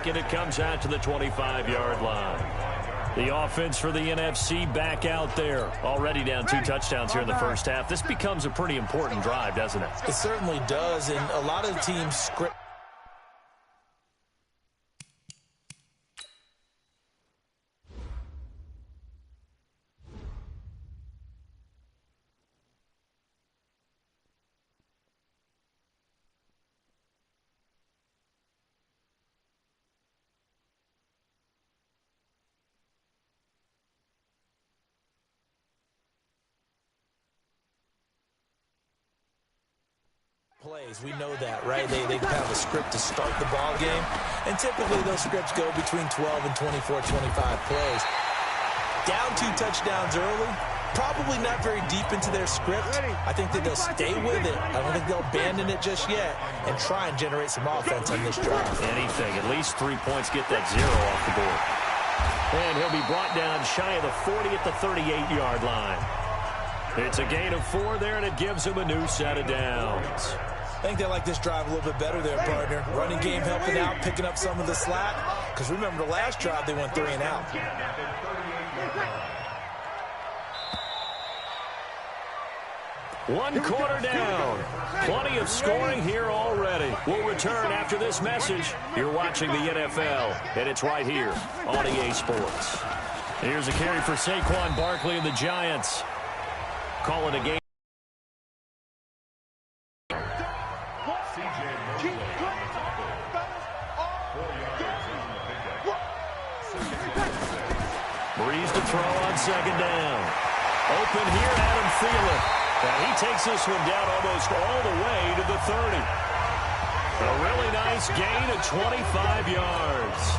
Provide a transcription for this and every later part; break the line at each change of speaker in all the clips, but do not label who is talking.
second. It comes out to the 25-yard line. The offense for the NFC back out there. Already down 2 touchdowns here in the first half. This becomes a pretty important drive, doesn't it?
It certainly does, and a lot of the teams script. Plays. We know that, right? They have a script to start the ball game, and typically those scripts go between 12 and 24, 25 plays. Down 2 touchdowns early, probably not very deep into their script. I think that they'll stay with it. I don't think they'll abandon it just yet and try and generate some offense on this drive.
Anything, at least 3 points, get that 0 off the board. And he'll be brought down shy of the 40 at the 38-yard line. It's a gain of 4 there, and it gives him a new set of downs.
I think they like this drive a little bit better there, partner. Running game helping out, picking up some of the slack. Because remember, the last drive, they went 3 and out.
One quarter down. Plenty of scoring here already. We'll return after this message. You're watching the NFL, and it's right here on EA Sports. Here's a carry for Saquon Barkley and the Giants. Call it a game. Breeze to throw on second down. Open here, Adam Thielen. And he takes this one down almost all the way to the 30. A really nice gain of 25 yards.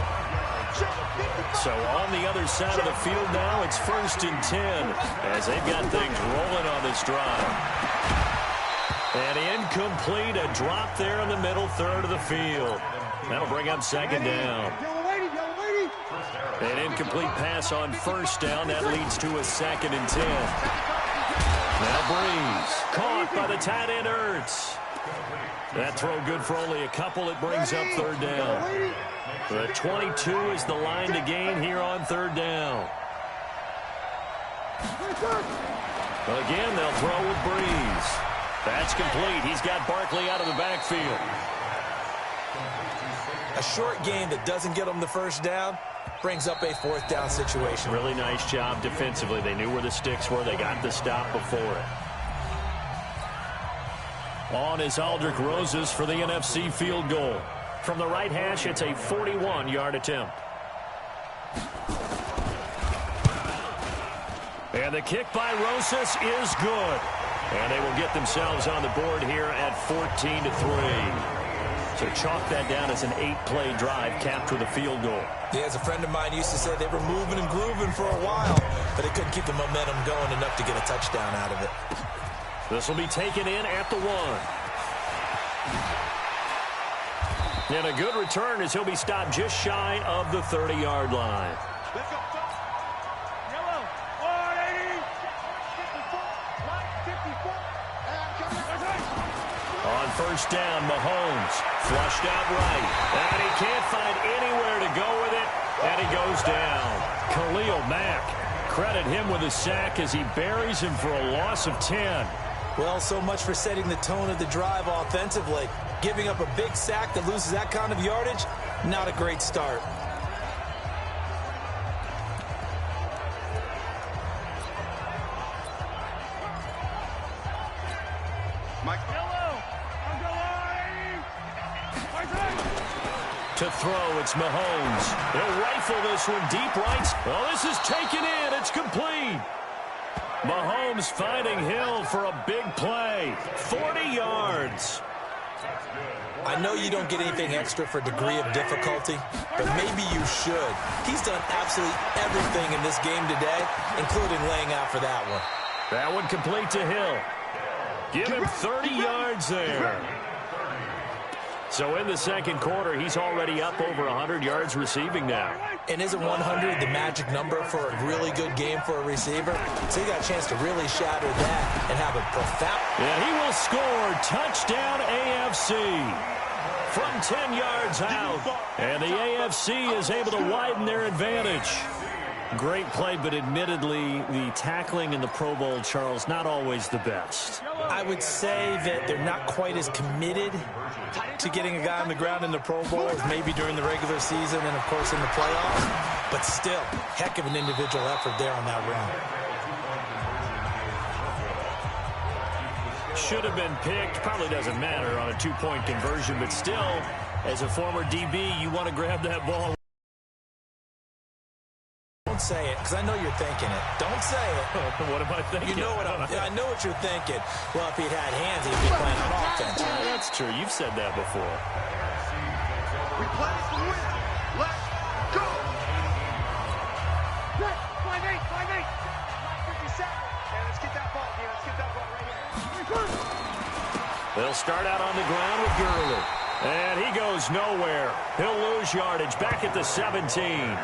So on the other side of the field now, it's 1st and 10 as they've got things rolling on this drive. And incomplete, a drop there in the middle third of the field. That'll bring up second down. An incomplete pass on 1st down. That leads to a 2nd and 10. Now Breeze, caught by the tight end Ertz. That throw good for only a couple. It brings up 3rd down. The 22 is the line to gain here on 3rd down. Again, they'll throw with Breeze. That's complete. He's got Barkley out of the backfield.
A short gain that doesn't get them the 1st down brings up a 4th down situation.
Really nice job defensively. They knew where the sticks were. They got the stop before it. On is Aldrick Roses for the NFC field goal. From the right hash, it's a 41-yard attempt. And the kick by Rosas is good. And they will get themselves on the board here at 14-3. So chalk that down as an 8-play drive capped with a field goal.
Yeah, as a friend of mine used to say, they were moving and grooving for a while, but they couldn't keep the momentum going enough to get a touchdown out of it.
This will be taken in at the 1. And a good return as he'll be stopped just shy of the 30-yard line.
Let's go. Yellow. 180. 54.
On 1st down, Mahomes flushed out right. And he can't find anywhere to go with it. And he goes down. Khalil Mack, credit him with a sack as he buries him for a loss of 10.
Well, so much for setting the tone of the drive offensively. Giving up a big sack that loses that kind of yardage, not a great start.
To throw, it's Mahomes. He'll rifle this one deep right. Well, this is taken in. It's complete. Mahomes finding Hill for a big play. 40 yards.
I know you don't get anything extra for degree of difficulty, but maybe you should. He's done absolutely everything in this game today, including laying out for that one.
That one complete to Hill. Give him 30 yards there. So in the 2nd quarter, he's already up over 100 yards receiving now.
And isn't 100 the magic number for a really good game for a receiver? So he got a chance to really shatter that and have a profound...
Yeah, he will score. Touchdown AFC. from 10 yards out. And the AFC is able to widen their advantage. Great play, but admittedly, the tackling in the Pro Bowl, Charles, not always the best.
I would say that they're not quite as committed to getting a guy on the ground in the Pro Bowl as maybe during the regular season and, of course, in the playoffs. But still, heck of an individual effort there on that run.
Should have been picked. Probably doesn't matter on a two-point conversion, but still, as a former DB, you want to grab that ball.
Don't say it, because I know you're thinking it. Don't say it.
What am I thinking?
You know what I know what you're thinking. Well, if he'd had hands, he'd be playing on offense.
Yeah, that's true. You've said that before.
Replace the win. Let's go. 5-8, 5-8. 57. And let's get that ball here. Let's get that ball right here.
They'll start out on the ground with Gurley. And he goes nowhere. He'll lose yardage back at the 17.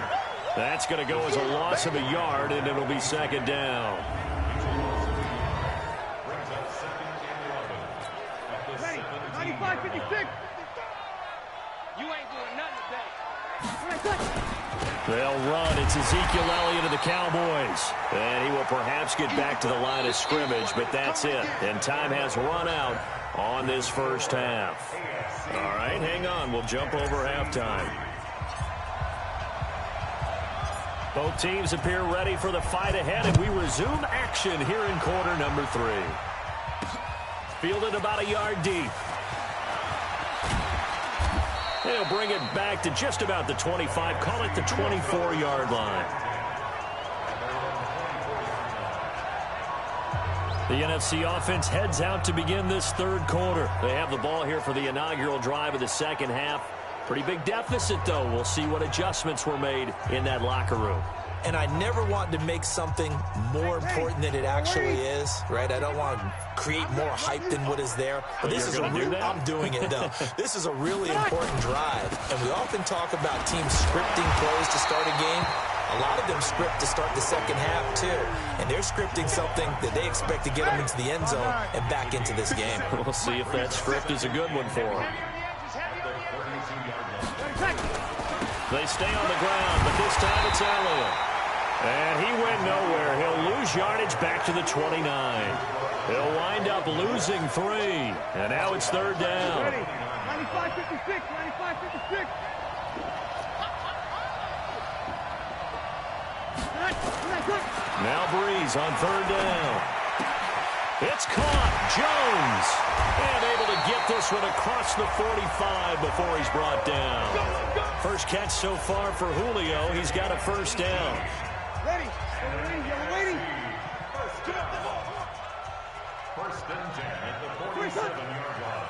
That's going to go as a loss of a yard, and it'll be second down.
Ready, 95, 56. You ain't doing nothing today.
They'll run. It's Ezekiel Elliott of the Cowboys. And he will perhaps get back to the line of scrimmage, but that's it. And time has run out on this first half. All right, hang on. We'll jump over halftime. Both teams appear ready for the fight ahead, and we resume action here in quarter number 3. Fielded about a yard deep. They'll bring it back to just about the 25. Call it the 24-yard line. The NFC offense heads out to begin this third quarter. They have the ball here for the inaugural drive of the second half. Pretty big deficit, though. We'll see what adjustments were made in that locker room.
And I never want to make something more important than it actually is, right? I don't want to create more hype than what is there. But this is a real, I'm doing it, though. This is a really important drive. And we often talk about teams scripting plays to start a game. A lot of them script to start the second half, too. And they're scripting something that they expect to get them into the end zone and back into this game.
We'll see if that script is a good one for them. They stay on the ground, but this time it's Elliott. And he went nowhere. He'll lose yardage back to the 29. He'll wind up losing 3. And now it's third down.
95-56, 95-56.
Now Breeze on third down. It's caught. Jones. And able to get this one across the 45 before he's brought down. First catch so far for Julio. He's got a first down.
Ready. Yellow waiting.
First and 10 at the 47-yard line.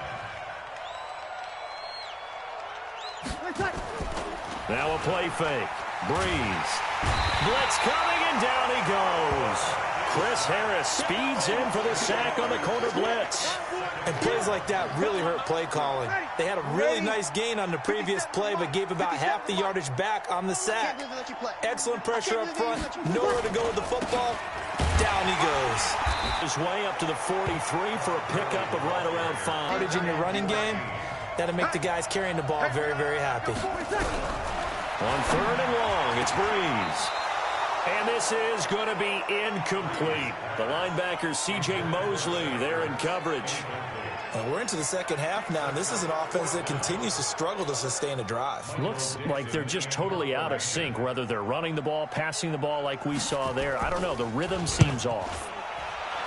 Now a play fake. Breeze. Blitz coming, and down he goes. Chris Harris speeds in for the sack on the corner blitz.
And plays like that really hurt play calling. They had a really nice gain on the previous play, but gave about half the yardage back on the sack. Excellent pressure up front. Nowhere to go with the football. Down he goes.
His way up to the 43 for a pickup of right around 5.
Yardage in your running game, that'll make the guys carrying the ball very, very happy.
On third and long, it's Breeze. And this is going to be incomplete. The linebacker, C.J. Mosley, there in coverage.
And we're into the second half now, and this is an offense that continues to struggle to sustain a drive.
Looks like they're just totally out of sync, whether they're running the ball, passing the ball like we saw there. I don't know. The rhythm seems off.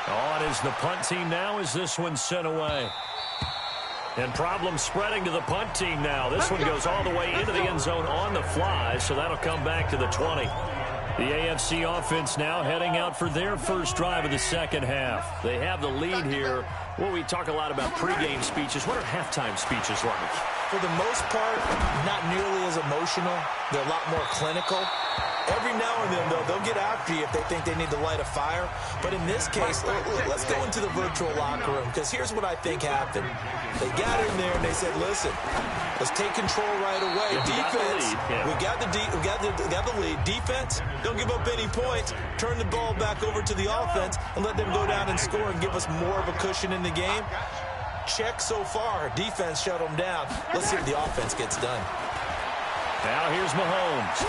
On is the punt team now as this one's sent away. And problems spreading to the punt team now. This one goes all the way into the end zone on the fly, so that'll come back to the 20. The AFC offense now heading out for their first drive of the second half. They have the lead here. Well, we talk a lot about pregame speeches. What are halftime speeches like?
For the most part, not nearly as emotional. They're a lot more clinical. Every now and then, though, they'll get after you if they think they need to light a fire. But in this case, let's go into the virtual locker room, because here's what I think happened. They got in there and they said, listen, let's take control right away. Defense, we got the lead. Defense, don't give up any points. Turn the ball back over to the offense and let them go down and score and give us more of a cushion in the game. check so far. Defense shut them down. Let's see if the offense gets done.
Now here's Mahomes.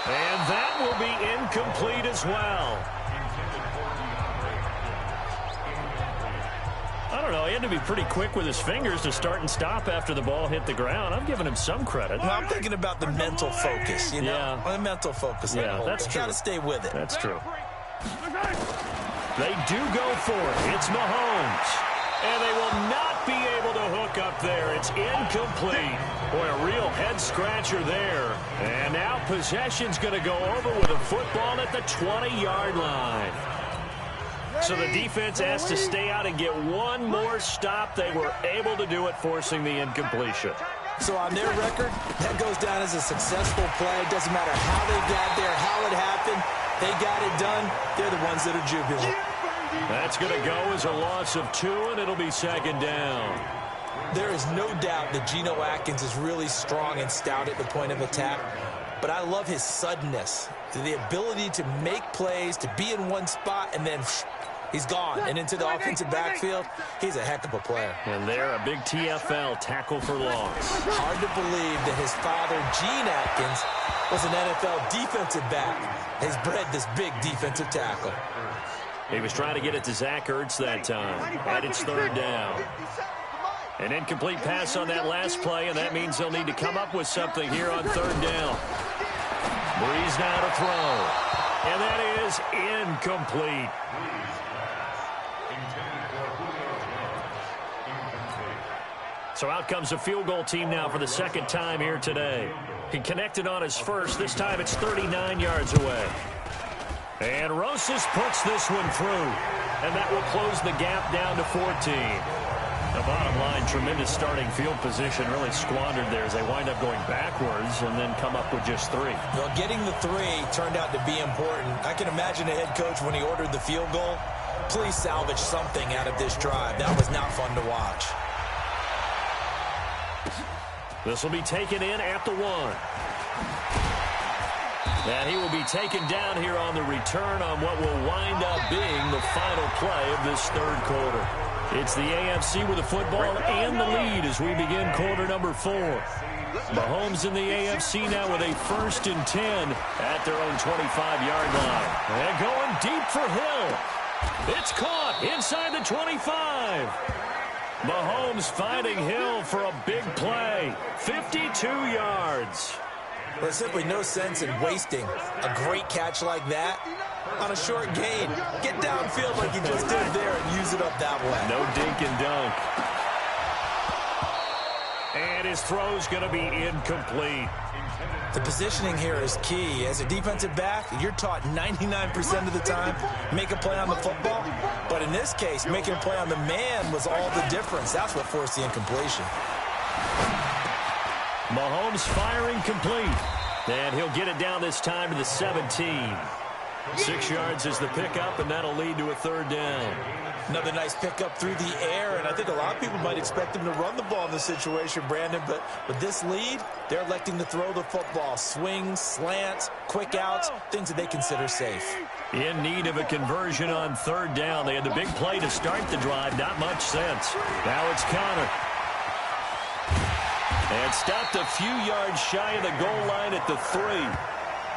And that will be incomplete as well. I don't know. He had to be pretty quick with his fingers to start and stop after the ball hit the ground. I'm giving him some credit.
Well, I'm thinking about the mental focus, you know?
Yeah.
The mental focus.
Yeah, that's true.
Got to stay with it.
That's true. They do go for it. It's Mahomes. And they will not be able to hook up there. It's incomplete. Boy, a real head-scratcher there. And now possession's going to go over with a football at the 20-yard line. So the defense has to stay out and get one more stop. They were able to do it, forcing the incompletion.
So on their record, that goes down as a successful play. It doesn't matter how they got there, how it happened. They got it done. They're the ones that are jubilant.
That's going to go as a loss of 2, and it'll be second down.
There is no doubt that Geno Atkins is really strong and stout at the point of attack. But I love his suddenness, the ability to make plays, to be in one spot, and then he's gone. And into the offensive backfield, he's a heck of a player.
And there, a big TFL, tackle for loss.
Hard to believe that his father, Gene Atkins, was an NFL defensive back. He's bred this big defensive tackle.
He was trying to get it to Zach Ertz that time. And it's third down. An incomplete pass on that last play, and that means they'll need to come up with something here on third down. Breeze now to throw. And that is incomplete. So out comes the field goal team now for the second time here today. He connected on his first. This time it's 39 yards away. And Rosas puts this one through. And that will close the gap down to 14. The bottom line, tremendous starting field position, really squandered there as they wind up going backwards and then come up with just 3.
Well, getting the 3 turned out to be important. I can imagine a head coach when he ordered the field goal. Please salvage something out of this drive. That was not fun to watch.
This will be taken in at the 1. And he will be taken down here on the return on what will wind up being the final play of this third quarter. It's the AFC with the football and the lead as we begin quarter number 4. Mahomes in the AFC now with a 1st and 10 at their own 25-yard line. And going deep for Hill. It's caught inside the 25. Mahomes finding Hill for a big play. 52 yards.
There's simply no sense in wasting a great catch like that on a short gain. Get downfield like you just did there and use it up that way.
No dink and dunk. And his throw's going to be incomplete.
The positioning here is key. As a defensive back, you're taught 99% of the time, make a play on the football. But in this case, making a play on the man was all the difference. That's what forced the incompletion.
Mahomes firing complete. And he'll get it down this time to the 17. 6 yards is the pickup, and that'll lead to a third down.
Another nice pickup through the air, and I think a lot of people might expect him to run the ball in this situation, Brandon, but with this lead, they're electing to throw the football. Swings, slants, quick outs, things that they consider safe.
In need of a conversion on third down. They had the big play to start the drive. Not much sense. Now it's Connor. And stopped a few yards shy of the goal line at the 3.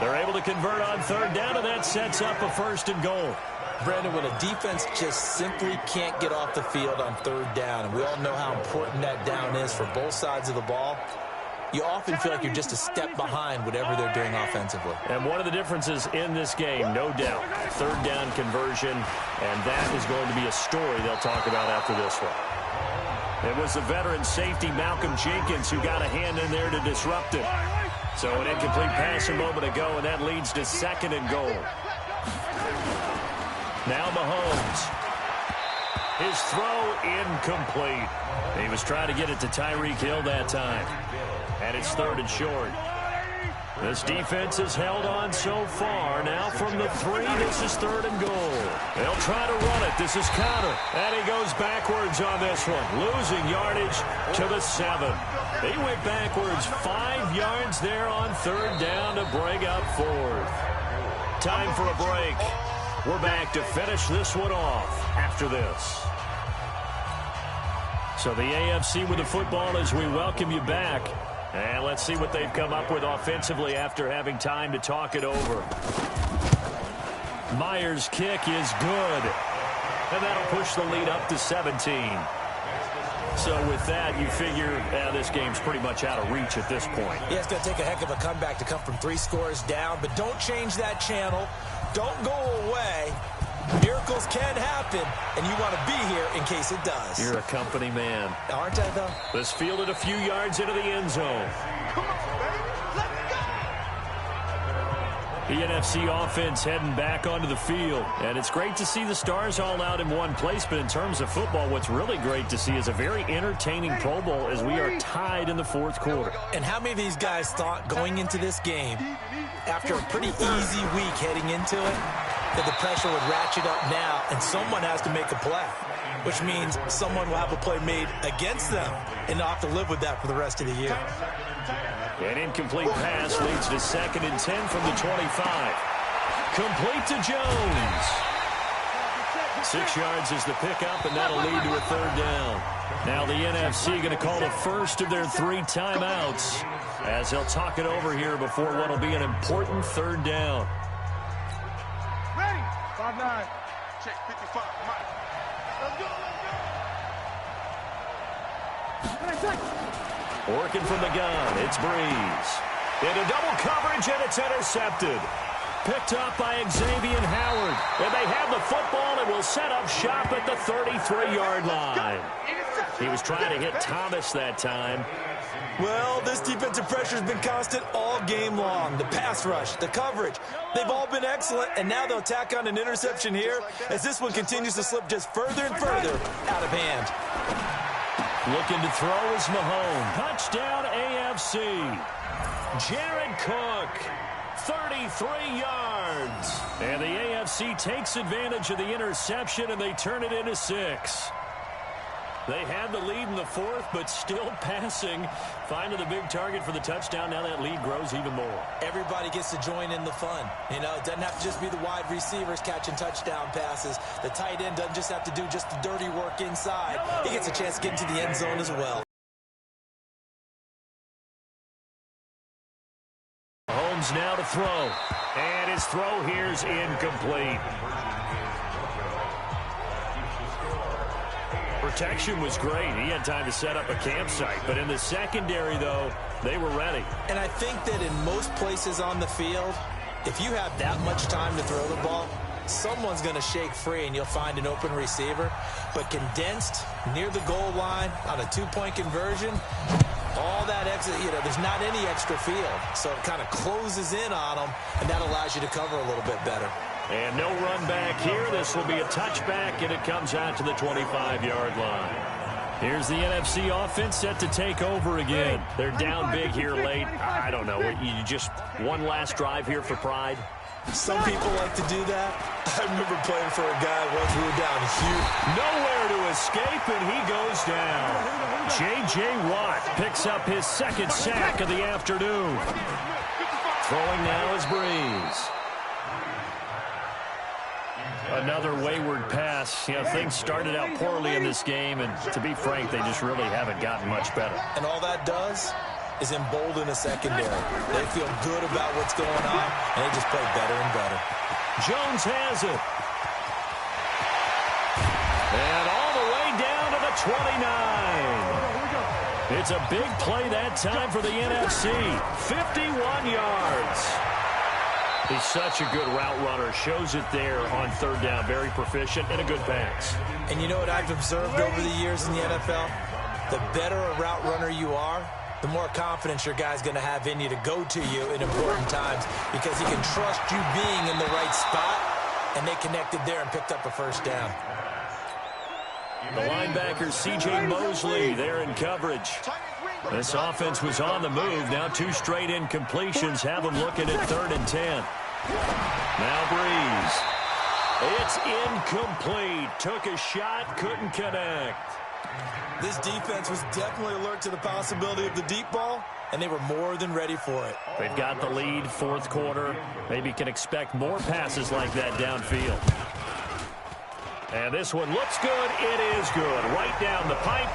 They're able to convert on third down, and that sets up a 1st and goal.
Brandon, when a defense just simply can't get off the field on third down, and we all know how important that down is for both sides of the ball, you often feel like you're just a step behind whatever they're doing offensively.
And one of the differences in this game, no doubt, third down conversion, and that is going to be a story they'll talk about after this one. It was the veteran safety Malcolm Jenkins who got a hand in there to disrupt it. So an incomplete pass a moment ago, and that leads to 2nd and goal. Now Mahomes. His throw incomplete. He was trying to get it to Tyreek Hill that time. And it's 3rd and short. This defense has held on so far. Now from the 3, this is 3rd and goal. They'll try to run it. This is Connor. And he goes backwards on this one. Losing yardage to the 7. He went backwards 5 yards there on third down to bring up 4th. Time for a break. We're back to finish this one off after this. So the AFC with the football as we welcome you back. And let's see what they've come up with offensively after having time to talk it over. Myers' kick is good. And that'll push the lead up to 17. So with that, you figure this game's pretty much out of reach at this point.
Yeah, it's going to take a heck of a comeback to come from 3 scores down. But don't change that channel. Don't go away. Miracles can happen, and you want to be here in case it does.
You're a company man.
Aren't I, though?
This fielded a few yards into the end zone.
Come on, baby. Let's go.
The NFC offense heading back onto the field. And it's great to see the stars all out in one place. But in terms of football, what's really great to see is a very entertaining Pro Bowl as we are tied in the 4th quarter.
And how many of these guys thought going into this game, after a pretty easy week heading into it, that the pressure would ratchet up now and someone has to make a play, which means someone will have a play made against them and not have to live with that for the rest of the year.
An incomplete pass leads to 2nd and 10 from the 25. Complete to Jones. 6 yards is the pickup, and that'll lead to a 3rd down. Now the NFC going to call the first of their 3 timeouts as they'll talk it over here before what will be an important 3rd down.
Ready? 5-9. Check 55. Mike. Let's go.
Working from the gun, it's Breeze. Into double coverage, and it's intercepted. Picked up by Xavier Howard. And they have the football and will set up shop at the 33-yard line. He was trying to hit Thomas that time.
Well, this defensive pressure has been constant all game long. The pass rush, the coverage, they've all been excellent, and now they'll tack on an interception here as this one continues to slip just further and further out of hand.
Looking to throw is Mahomes. Touchdown AFC. Jared Cook, 33 yards. And the AFC takes advantage of the interception, and they turn it into 6. They had the lead in the 4th, but still passing. Finding the big target for the touchdown. Now that lead grows even more.
Everybody gets to join in the fun. You know, it doesn't have to just be the wide receivers catching touchdown passes. The tight end doesn't just have to do just the dirty work inside. He gets a chance to get into the end zone as well.
Mahomes now to throw. And his throw here's incomplete. Protection was great. He had time to set up a campsite. But in the secondary, though, they were ready.
And I think that in most places on the field, if you have that much time to throw the ball, someone's going to shake free and you'll find an open receiver. But condensed near the goal line on a 2-point conversion, all that extra, there's not any extra field. So it kind of closes in on them, and that allows you to cover a little bit better.
And no run back here. This will be a touchback, and it comes out to the 25-yard line. Here's the NFC offense set to take over again. They're down big here late. I don't know. You just one last drive here for pride?
Some people like to do that. I remember playing for a guy once we were down huge.
Nowhere to escape, and he goes down. J.J. Watt picks up his 2nd sack of the afternoon. Throwing now is Breeze. Another wayward pass. Things started out poorly in this game, and to be frank, they just really haven't gotten much better.
And all that does is embolden a secondary. They feel good about what's going on, and they just play better and better.
Jones has it. And all the way down to the 29. It's a big play that time for the NFC. 51 yards. He's such a good route runner. Shows it there on 3rd down. Very proficient and a good pass.
And you know what I've observed over the years in the NFL? The better a route runner you are, the more confidence your guy's going to have in you to go to you in important times because he can trust you being in the right spot, and they connected there and picked up a 1st down.
The linebacker, C.J. Mosley, there in coverage. This offense was on the move. Now 2 straight incompletions have them looking at 3rd and 10. Now Breeze. It's incomplete. Took a shot, couldn't connect.
This defense was definitely alert to the possibility of the deep ball, and they were more than ready for it.
They've got the lead, 4th quarter. Maybe can expect more passes like that downfield. And this one looks good. It is good. Right down the pipe.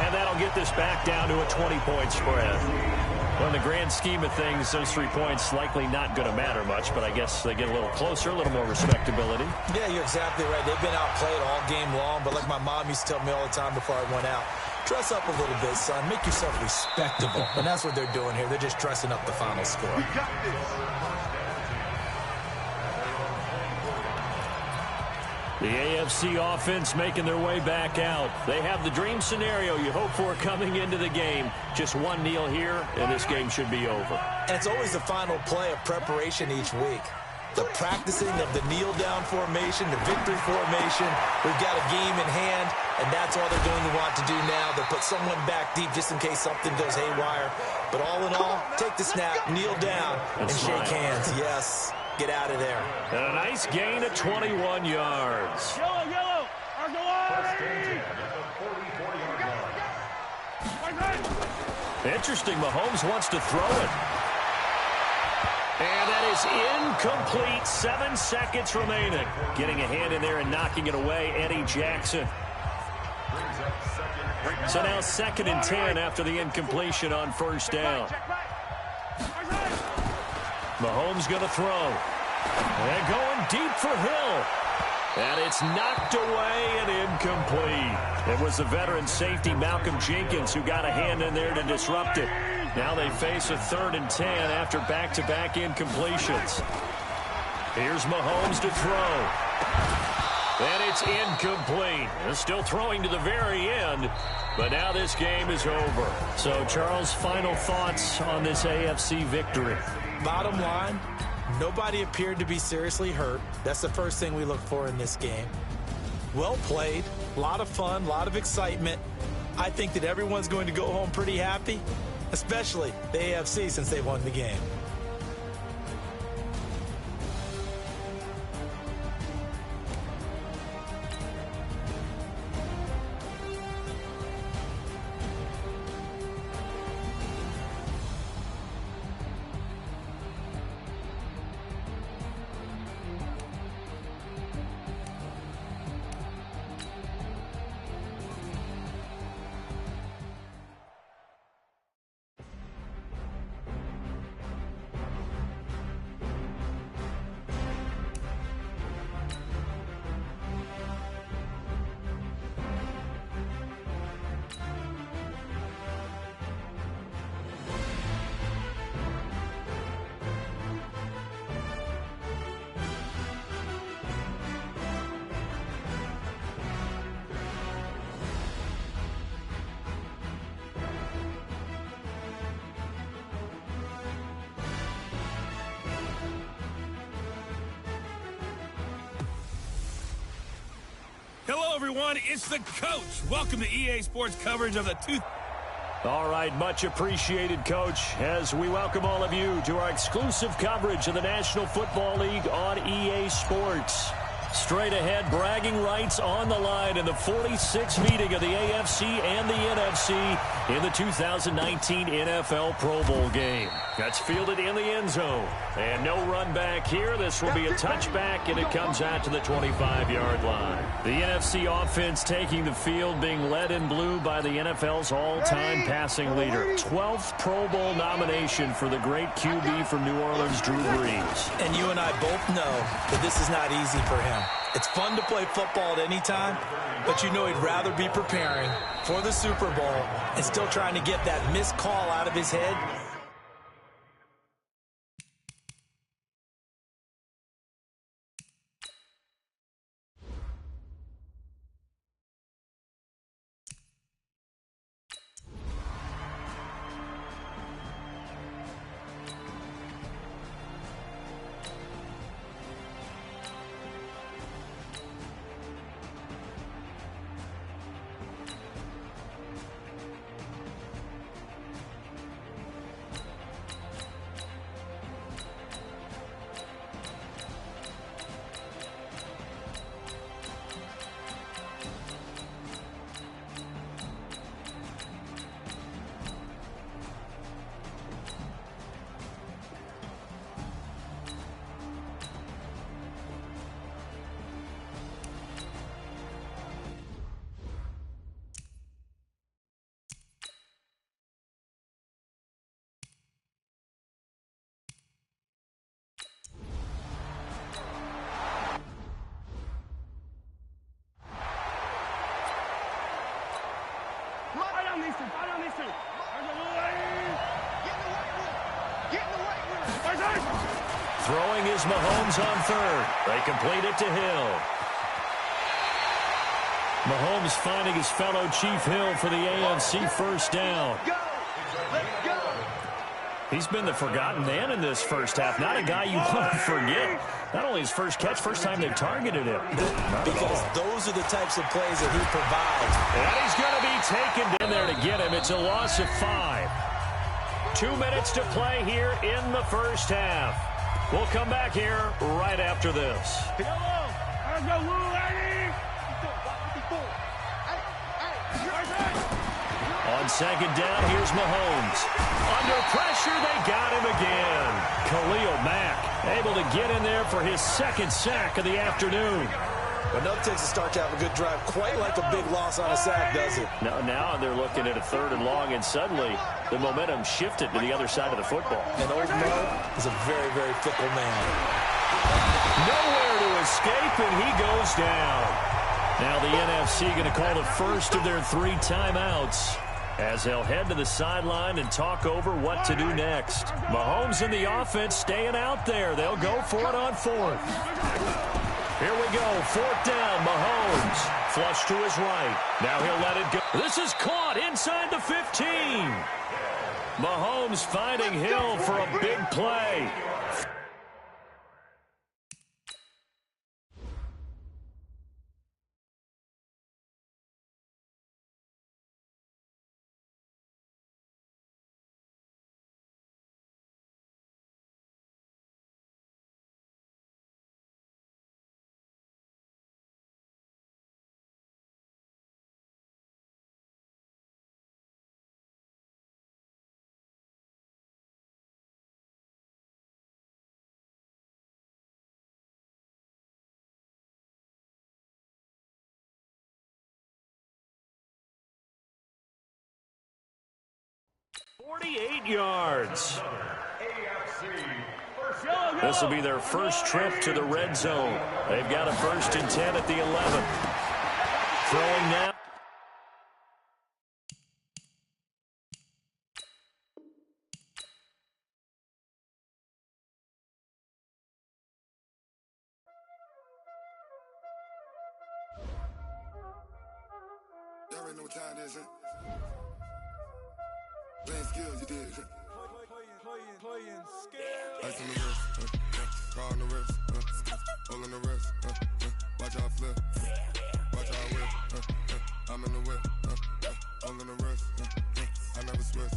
And that'll get this back down to a 20-point spread. Well, in the grand scheme of things, those 3 points likely not going to matter much, but I guess they get a little closer, a little more respectability.
Yeah, you're exactly right. They've been outplayed all game long, but like my mom used to tell me all the time before I went out, dress up a little bit, son. Make yourself respectable. And that's what they're doing here. They're just dressing up the final score.
We got this.
The AFC offense making their way back out. They have the dream scenario you hope for coming into the game. Just one kneel here, and this game should be over.
And it's always the final play of preparation each week. The practicing of the kneel-down formation, the victory formation. We've got a game in hand, and that's all they're going to want to do now. They'll put someone back deep just in case something goes haywire. But all in all, take the snap, kneel down, and shake hands. Yes. Get out of there.
And a nice gain of 21 yards.
Yellow.
Interesting. Mahomes wants to throw it. And that is incomplete. 7 seconds remaining. Getting a hand in there and knocking it away, Eddie Jackson. So now 2nd and 10 after the incompletion on first down. Mahomes going to throw. And going deep for Hill. And it's knocked away and incomplete. It was the veteran safety Malcolm Jenkins who got a hand in there to disrupt it. Now they face a 3rd and 10 after back-to-back incompletions. Here's Mahomes to throw. And it's incomplete. And still throwing to the very end. But now this game is over. So, Charles, final thoughts on this AFC victory.
Bottom line, nobody appeared to be seriously hurt. That's the first thing we look for in this game. Well played, a lot of fun, a lot of excitement. I think that everyone's going to go home pretty happy, especially the AFC since they won the game.
Hello, everyone. It's the coach. Welcome to EA Sports coverage of the
All right, much appreciated, Coach, as we welcome all of you to our exclusive coverage of the National Football League on EA Sports. Straight ahead, bragging rights on the line in the 46th meeting of the AFC and the NFC in the 2019 NFL Pro Bowl game. That's fielded in the end zone. And no run back here. This will be a touchback, and it comes out to the 25-yard line. The NFC offense taking the field, being led in blue by the NFL's all-time passing leader. 12th Pro Bowl nomination for the great QB from New Orleans, Drew Brees.
And you and I both know that this is not easy for him. It's fun to play football at any time, but you know he'd rather be preparing for the Super Bowl and still trying to get that missed call out of his head.
Throwing is Mahomes on third. They complete it to Hill. Mahomes finding his fellow Chief Hill for the AFC first down. He's been the forgotten man in this first half. Not a guy you want to forget. Not only his first catch, first time they've targeted him.
Because those are the types of plays that he provides.
And he's going to be taken in there to get him. It's a loss of 5. 2 minutes to play here in the first half. We'll come back here right after this. On second down, here's Mahomes. Under pressure, they got him again. Khalil Mack able to get in there for his second sack of the afternoon.
But no takes a start to have a good drive, quite like a big loss on a sack, does it?
Now they're looking at a 3rd and long, and suddenly the momentum shifted to the other side of the football.
And old Mo is a very, very fickle man.
Nowhere to escape, and he goes down. Now the NFC going to call the first of their 3 timeouts as they'll head to the sideline and talk over what to do next. Mahomes and the offense staying out there. They'll go for it on 4th. Here we go, 4th down, Mahomes. Flush to his right. Now he'll let it go. This is caught inside the 15. Mahomes finding Hill for a big play. .48 yards. This will be their first trip to the red zone. They've got a 1st and 10 at the 11. Throwing now.
Y'all already know what time it is, huh? Playing skills, you did. Playing skills. Ice on the wrist, car on the wrist, hole in the wrist, watch out flip, watch out whip, I'm in the whip, hole in the wrist, I never switch,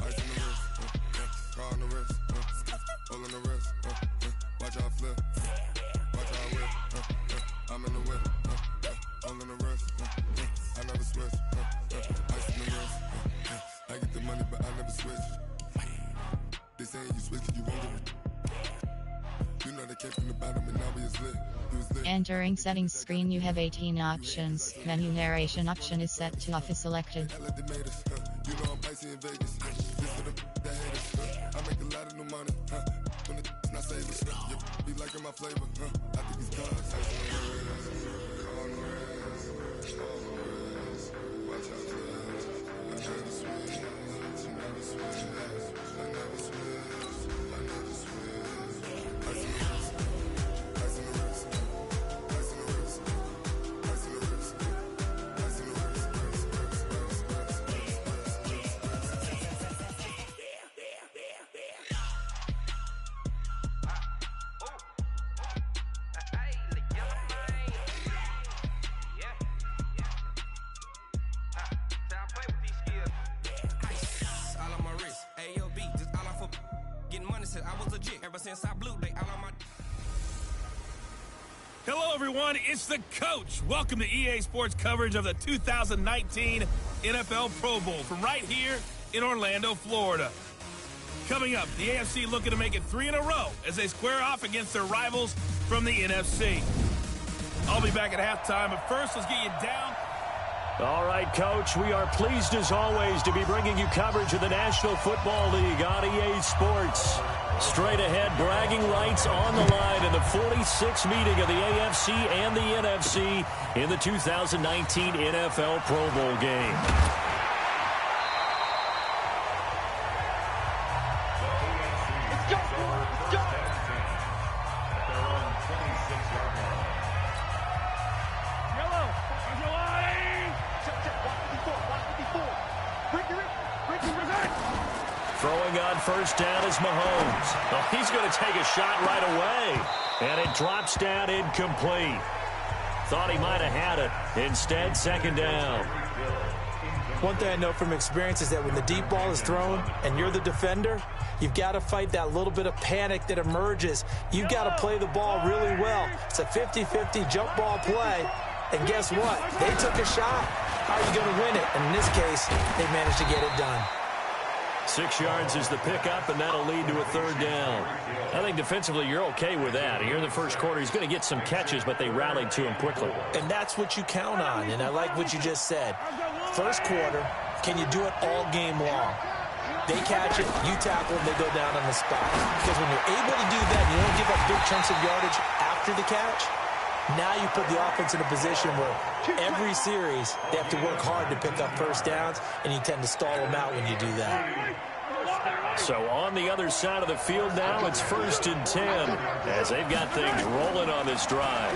ice on the wrist, car on the wrist, hole in the wrist, watch out flip, watch out whip, I'm in the whip, hole in the wrist, I never switch, ice on the wrist. I get the money, but I never switch. They saying you switch, you won't get it. You know they came from the bottom and now we is lit.
Entering settings screen, you have 18 options. Menu narration option is set to off is selected.
You know I'm icy in Vegas. This for the that haters. I make a lot of new money. When it's not saving. Be liking my flavor. I think it's cause. Watch out.
Hello, everyone. It's the coach. Welcome to EA Sports coverage of the 2019 NFL Pro Bowl from right here in Orlando, Florida. Coming up, the AFC looking to make it 3 in a row as they square off against their rivals from the NFC. I'll be back at halftime, but first, let's get you down.
All right, Coach, we are pleased as always to be bringing you coverage of the National Football League on EA Sports. Straight ahead, bragging rights on the line in the 46th meeting of the AFC and the NFC in the 2019 NFL Pro Bowl game. on first down is Mahomes. Oh, he's going to take a shot right away. And it drops down incomplete. Thought he might have had it. Instead, second down.
One thing I know from experience is that when the deep ball is thrown and you're the defender, you've got to fight that little bit of panic that emerges. You've got to play the ball really well. It's a 50-50 jump ball play. And guess what? They took a shot. How are you going to win it? And in this case, they managed to get it done.
6 yards is the pickup, and that'll lead to a third down. I think defensively you're okay with that. Here in the first quarter, he's going to get some catches, but they rallied to him quickly.
And that's what you count on, and I like what you just said. First quarter, can you do it all game long? They catch it, you tackle them, they go down on the spot. Because when you're able to do that, and you don't give up big chunks of yardage after the catch, now you put the offense in a position where every series they have to work hard to pick up first downs, and you tend to stall them out when you do that.
So on the other side of the field now, it's 1st and 10 as they've got things rolling on this drive.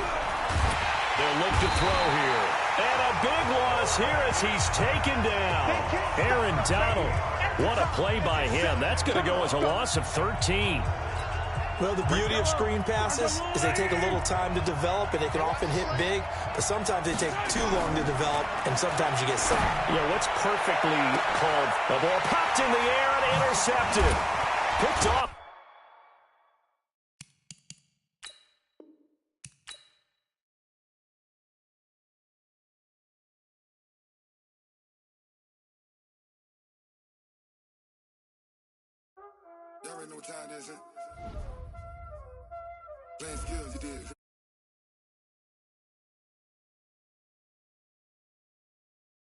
They'll look to throw here. And a big loss here as he's taken down. Aaron Donald. What a play by him. That's going to go as a loss of 13.
Well, the beauty of screen passes is they take a little time to develop, and they can often hit big, but sometimes they take too long to develop, and sometimes you get sacked.
Yeah, what's perfectly called the ball popped in the air and intercepted. Picked off.
Y'all already know what time it is, huh? Playing skills, you did.